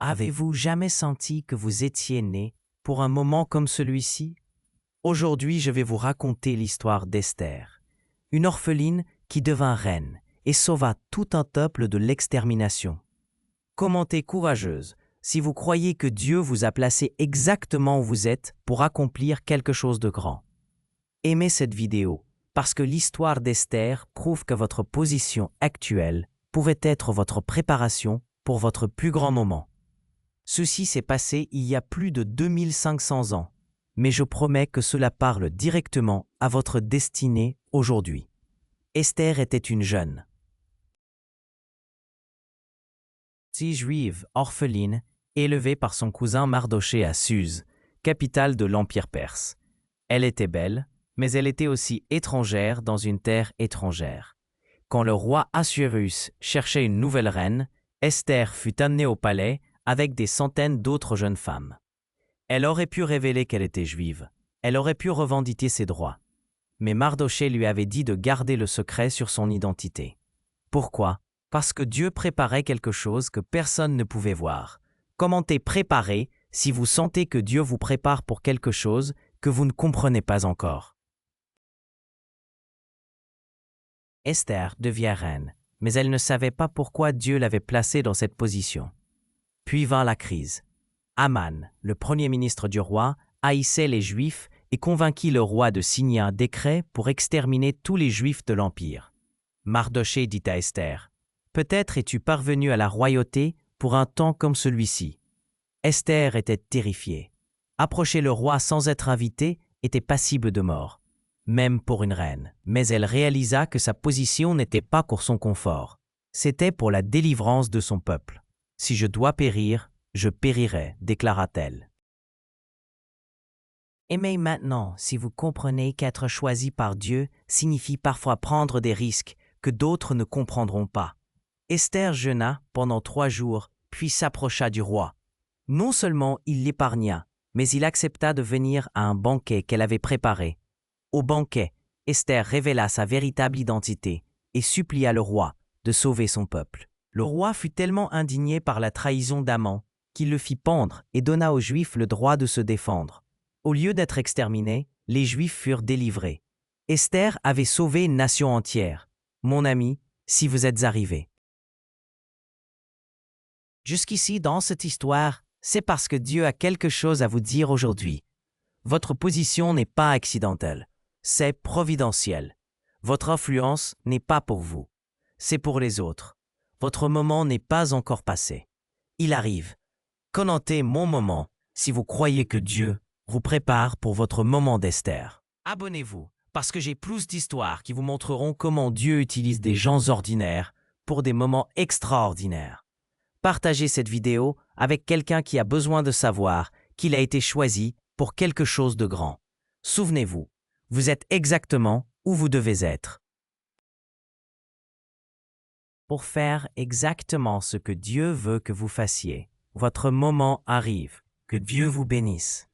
Avez-vous jamais senti que vous étiez né pour un moment comme celui-ci? Aujourd'hui, je vais vous raconter l'histoire d'Esther, une orpheline qui devint reine et sauva tout un peuple de l'extermination. Commentez courageuse si vous croyez que Dieu vous a placé exactement où vous êtes pour accomplir quelque chose de grand. Aimez cette vidéo parce que l'histoire d'Esther prouve que votre position actuelle pouvait être votre préparation pour votre plus grand moment. Ceci s'est passé il y a plus de 2500 ans, mais je promets que cela parle directement à votre destinée aujourd'hui. Esther était une jeune juive orpheline élevée par son cousin Mardochée à Suse, capitale de l'Empire perse. Elle était belle, mais elle était aussi étrangère dans une terre étrangère. Quand le roi Assuérus cherchait une nouvelle reine, Esther fut amenée au palais avec des centaines d'autres jeunes femmes. Elle aurait pu révéler qu'elle était juive. Elle aurait pu revendiquer ses droits. Mais Mardochée lui avait dit de garder le secret sur son identité. Pourquoi? Parce que Dieu préparait quelque chose que personne ne pouvait voir. Commentez préparer si vous sentez que Dieu vous prépare pour quelque chose que vous ne comprenez pas encore. Esther devient reine, mais elle ne savait pas pourquoi Dieu l'avait placée dans cette position. Puis vint la crise. Aman, le premier ministre du roi, haïssait les Juifs et convainquit le roi de signer un décret pour exterminer tous les Juifs de l'Empire. Mardochée dit à Esther, « Peut-être es-tu parvenue à la royauté pour un temps comme celui-ci. » Esther était terrifiée. Approcher le roi sans être invitée était passible de mort, même pour une reine. Mais elle réalisa que sa position n'était pas pour son confort. C'était pour la délivrance de son peuple. « Si je dois périr, je périrai, déclara-t-elle. Aimez maintenant si vous comprenez qu'être choisi par Dieu signifie parfois prendre des risques que d'autres ne comprendront pas. Esther jeûna pendant 3 jours, puis s'approcha du roi. Non seulement il l'épargna, mais il accepta de venir à un banquet qu'elle avait préparé. Au banquet, Esther révéla sa véritable identité et supplia le roi de sauver son peuple. Le roi fut tellement indigné par la trahison d'Aman qu'il le fit pendre et donna aux Juifs le droit de se défendre. Au lieu d'être exterminés, les Juifs furent délivrés. Esther avait sauvé une nation entière. Mon ami, si vous êtes arrivé jusqu'ici dans cette histoire, c'est parce que Dieu a quelque chose à vous dire aujourd'hui. Votre position n'est pas accidentelle, c'est providentiel. Votre influence n'est pas pour vous, c'est pour les autres. Votre moment n'est pas encore passé. Il arrive. Commentez mon moment si vous croyez que Dieu vous prépare pour votre moment d'Esther. Abonnez-vous, parce que j'ai plus d'histoires qui vous montreront comment Dieu utilise des gens ordinaires pour des moments extraordinaires. Partagez cette vidéo avec quelqu'un qui a besoin de savoir qu'il a été choisi pour quelque chose de grand. Souvenez-vous, vous êtes exactement où vous devez être. Pour faire exactement ce que Dieu veut que vous fassiez, votre moment arrive. Que Dieu vous bénisse.